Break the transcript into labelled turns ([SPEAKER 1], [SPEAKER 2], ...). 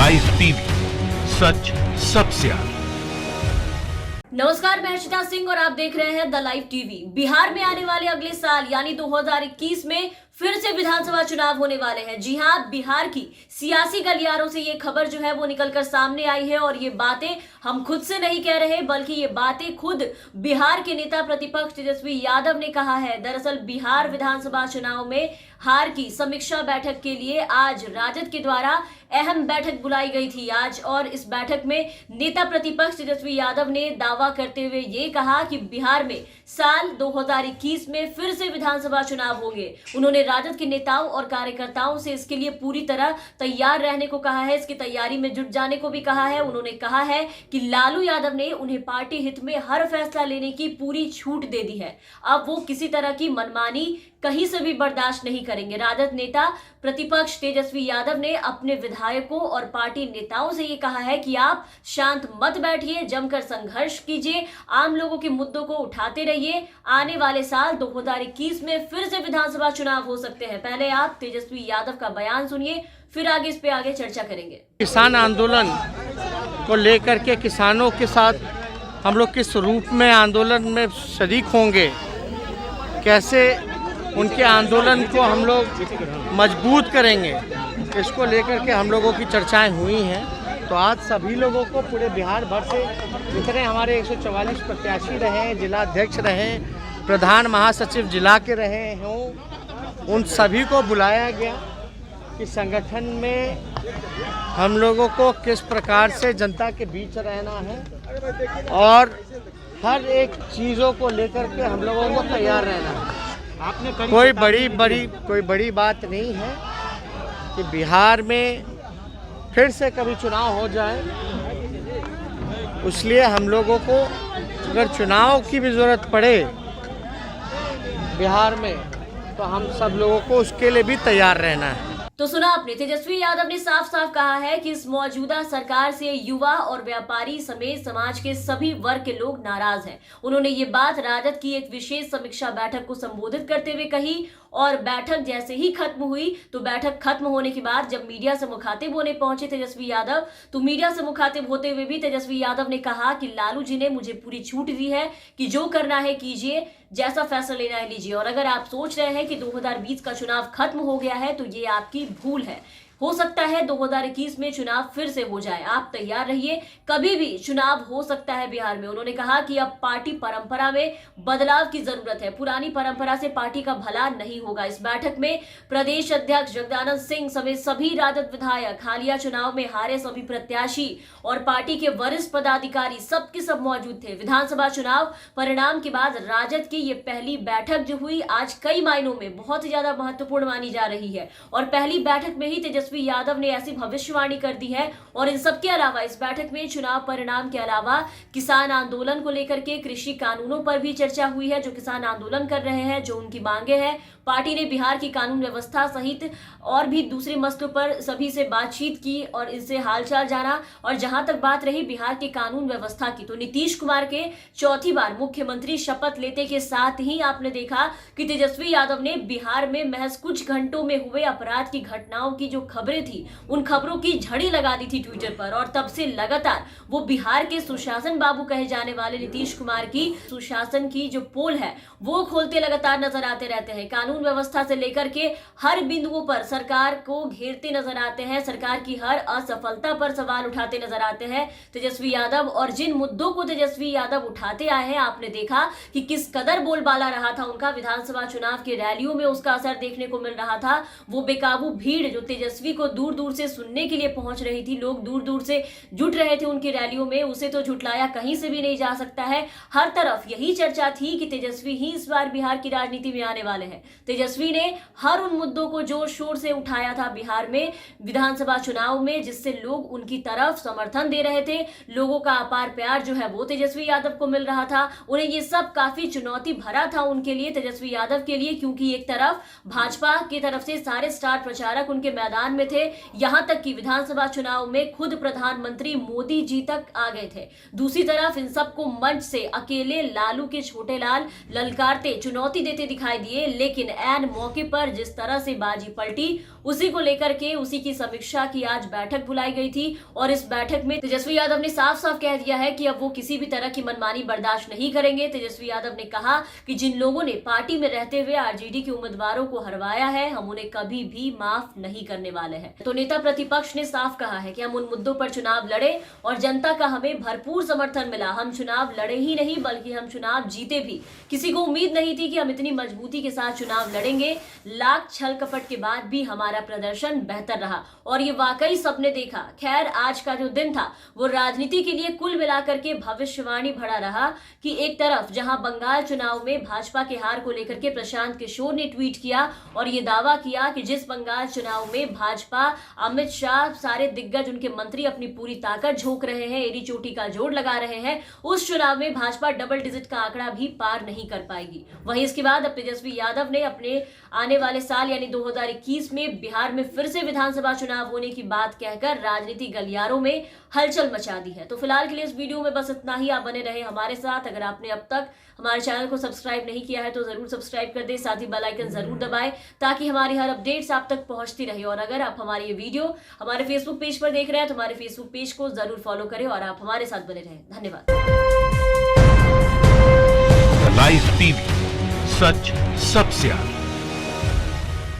[SPEAKER 1] Live TV, सच सबसे आगे।
[SPEAKER 2] नमस्कार, मैं हर्षिता सिंह और आप देख रहे हैं द लाइव टीवी। बिहार में आने वाले अगले साल यानी 2021 में फिर से विधानसभा चुनाव होने वाले हैं। जी हां, बिहार की सियासी गलियारों से ये खबर जो है वो निकलकर सामने आई है और ये बातें हम खुद से नहीं कह रहे, बल्कि ये बातें खुद बिहार के नेता प्रतिपक्ष तेजस्वी यादव ने कहा है। दरअसल बिहार विधानसभा चुनाव में हार की समीक्षा बैठक के लिए आज राजद के द्वारा अहम बैठक बुलाई गई थी आज, और इस बैठक में नेता प्रतिपक्ष तेजस्वी यादव ने दावा करते हुए ये कहा कि बिहार में साल 2021 में फिर से विधानसभा चुनाव होंगे। उन्होंने राजद के नेताओं और कार्यकर्ताओं से इसके लिए पूरी तरह तैयार रहने को कहा है, इसकी तैयारी में जुट जाने को भी कहा है। उन्होंने कहा है कि लालू यादव ने उन्हें पार्टी हित में हर फैसला लेने की पूरी छूट दे दी है। अब वो किसी तरह की मनमानी कहीं से भी बर्दाश्त नहीं करेंगे। राजद नेता प्रतिपक्ष तेजस्वी यादव ने अपने विधायकों और पार्टी नेताओं से ये कहा है कि आप शांत मत बैठिए, जमकर संघर्ष कीजिए, आम लोगों के मुद्दों को उठाते रहिए। आने वाले साल 2021 में फिर से विधानसभा चुनाव हो सकते हैं। पहले आप तेजस्वी यादव का बयान सुनिए, फिर आगे इस पे आगे चर्चा करेंगे।
[SPEAKER 3] किसान आंदोलन को लेकर के किसानों के साथ हम लोग किस रूप में आंदोलन में शरीक होंगे, कैसे उनके आंदोलन को हम लोग मजबूत करेंगे, इसको लेकर के हम लोगों की चर्चाएं हुई हैं। तो आज सभी लोगों को पूरे बिहार भर से जितने हमारे 144 प्रत्याशी रहे, जिला अध्यक्ष रहे, प्रधान महासचिव जिला के रहे हों, उन सभी को बुलाया गया कि संगठन में हम लोगों को किस प्रकार से जनता के बीच रहना है और हर एक चीज़ों को लेकर के हम लोगों को तैयार रहना है। कोई बड़ी बात नहीं है कि बिहार में फिर से कभी चुनाव हो जाए, इसलिए हम लोगों को अगर चुनाव की भी ज़रूरत पड़े बिहार में तो हम सब लोगों को उसके लिए भी तैयार रहना है।
[SPEAKER 2] तो सुना आपने, तेजस्वी यादव ने साफ साफ कहा है कि इस मौजूदा सरकार से युवा और व्यापारी समेत समाज के सभी वर्ग के लोग नाराज हैं। उन्होंने ये बात राजद की एक विशेष समीक्षा बैठक को संबोधित करते हुए कही, और बैठक जैसे ही खत्म हुई तो बैठक खत्म होने के बाद जब मीडिया से मुखातिब होने पहुंचे तेजस्वी यादव, तो मीडिया से मुखातिब होते हुए भी तेजस्वी यादव ने कहा कि लालू जी ने मुझे पूरी छूट दी है कि जो करना है कीजिए, जैसा फैसला लेना है लीजिए। और अगर आप सोच रहे हैं कि 2020 का चुनाव खत्म हो गया है तो ये आपकी भूल है। हो सकता है 2021 में चुनाव फिर से हो जाए, आप तैयार रहिए, कभी भी चुनाव हो सकता है बिहार में। उन्होंने कहा कि अब पार्टी परंपरा में बदलाव की जरूरत है, पुरानी परंपरा से पार्टी का भला नहीं होगा। इस बैठक में प्रदेश अध्यक्ष जगदानंद सिंह समेत सभी राजद विधायक, हालिया चुनाव में हारे सभी प्रत्याशी और पार्टी के वरिष्ठ पदाधिकारी सबके सब मौजूद थे। विधानसभा चुनाव परिणाम के बाद राजद की ये पहली बैठक जो हुई आज कई मायनों में बहुत ही ज्यादा महत्वपूर्ण मानी जा रही है, और पहली बैठक में ही तेजस्वी यादव ने ऐसी भविष्यवाणी कर दी है। और इन सब के अलावा इस बैठक में चुनाव परिणाम के अलावा किसान आंदोलन को लेकर के, कृषि कानूनों पर भी चर्चा हुई है। जो किसान आंदोलन कर रहे हैं, जो उनकी मांगे हैं, पार्टी ने बिहार की कानून व्यवस्था सहित और भी दूसरे मसलों पर सभी से बातचीत की और इनसे हालचाल जाना। और जहां तक बात रही बिहार की कानून व्यवस्था की, तो नीतीश कुमार के चौथी बार मुख्यमंत्री शपथ लेते के साथ ही आपने देखा कि तेजस्वी यादव ने बिहार में महज कुछ घंटों में हुए अपराध की घटनाओं की जो खबरें थी, उन खबरों की झड़ी लगा दी थी ट्विटर पर। और तब से लगातार वो बिहार के सुशासन बाबू कहे जाने वाले नीतीश कुमार की सुशासन की जो पोल है वो खोलते लगातार नजर आते रहते हैं। कानून व्यवस्था से लेकर के हर बिंदुओं पर सरकार को घेरते नजर आते हैं, सरकार की हर असफलता पर सवाल उठाते नजर आते हैं तेजस्वी यादव। और जिन मुद्दों को तेजस्वी यादव उठाते आए हैं, आपने देखा कि किस कदर बोलबाला रहा था उनका। विधानसभा चुनाव के रैलियों में उसका असर देखने को मिल रहा था। वो बेकाबू भीड़ जो तेजस्वी को दूर दूर से सुनने के लिए पहुंच रही थी, लोग दूर दूर से जुट रहे थे उनकी रैलियों में, उसे तो झुटलाया कहीं से भी नहीं जा सकता है। हर तरफ यही चर्चा थी कि तेजस्वी ही इस बार बिहार की राजनीति में आने वाले हैं। तेजस्वी ने हर उन मुद्दों को जोर शोर से उठाया था बिहार में विधानसभा चुनाव में, जिससे लोग उनकी तरफ समर्थन दे रहे थे। लोगों का अपार प्यार जो है वो तेजस्वी यादव को मिल रहा था। उन्हें ये सब काफी चुनौती भरा था उनके लिए, तेजस्वी यादव के लिए, क्योंकि एक तरफ भाजपा की तरफ से सारे स्टार प्रचारक उनके मैदान में थे, यहां तक कि विधानसभा चुनाव में खुद प्रधानमंत्री मोदी जी तक आ गए थे। दूसरी तरफ इन सबको मंच से अकेले लालू के छोटे लाल ललकारते चुनौती देते दिखाई दिए, लेकिन ऐन मौके पर जिस तरह से बाजी पलटी उसी को लेकर के उसी की समीक्षा की आज बैठक बुलाई गई थी और इस बैठक में तेजस्वी यादव ने साफ साफ कह दिया है कि अब वो किसी भी तरह की मनमानी बर्दाश्त नहीं करेंगे। तेजस्वी यादव ने कहा कि जिन लोगों ने पार्टी में रहते हुए आरजेडी के उम्मीदवारों को हरवाया है, हम उन्हें कभी भी माफ नहीं करने वाले हैं। तो नेता प्रतिपक्ष ने साफ कहा है कि हम उन मुद्दों पर चुनाव लड़े और जनता का हमें भरपूर समर्थन मिला। हम चुनाव लड़े ही नहीं बल्कि हम चुनाव जीते भी। किसी को उम्मीद नहीं थी कि हम इतनी मजबूती के साथ चुनाव लड़ेंगे। लाख छल कपट के बाद भी हमारा प्रदर्शन बेहतर रहा और ये वाकई सबने देखा। खैर, आज का जो दिन था वो राजनीति के लिए कुल मिलाकर के भविष्यवाणी भरा रहा कि एक तरफ जहां बंगाल चुनाव में भाजपा के हार को लेकर के प्रशांत किशोर ने ट्वीट किया और ये दावा किया कि जिस बंगाल चुनाव में भाजपा, अमित शाह, सारे दिग्गज, उनके मंत्री अपनी पूरी ताकत झोंक रहे हैं, एड़ी चोटी का जोड़ लगा रहे हैं, उस चुनाव में भाजपा डबल डिजिट का आंकड़ा भी पार नहीं कर पाएगी। वहीं इसके बाद अब तेजस्वी यादव ने अपने आने वाले साल यानी 2021 में बिहार में फिर से विधानसभा चुनाव होने की बात कहकर राजनीति गलियारों में हलचल मचा दी है। तो फिलहाल के लिए इस वीडियो में बस इतना ही। आप बने रहे हमारे साथ। अगर आपने अब तक हमारे चैनल को सब्सक्राइब नहीं किया है तो जरूर सब्सक्राइब कर दें, साथ ही बेल आइकन जरूर दबाएं ताकि हमारी हर अपडेट्स आप तक पहुंचती रहे। और अगर आप हमारी ये वीडियो हमारे फेसबुक पेज पर देख रहे हैं तो हमारे फेसबुक पेज को जरूर फॉलो करें और आप हमारे साथ बने रहें। धन्यवाद।
[SPEAKER 1] लाइव टीवी, सच सबसे आगे।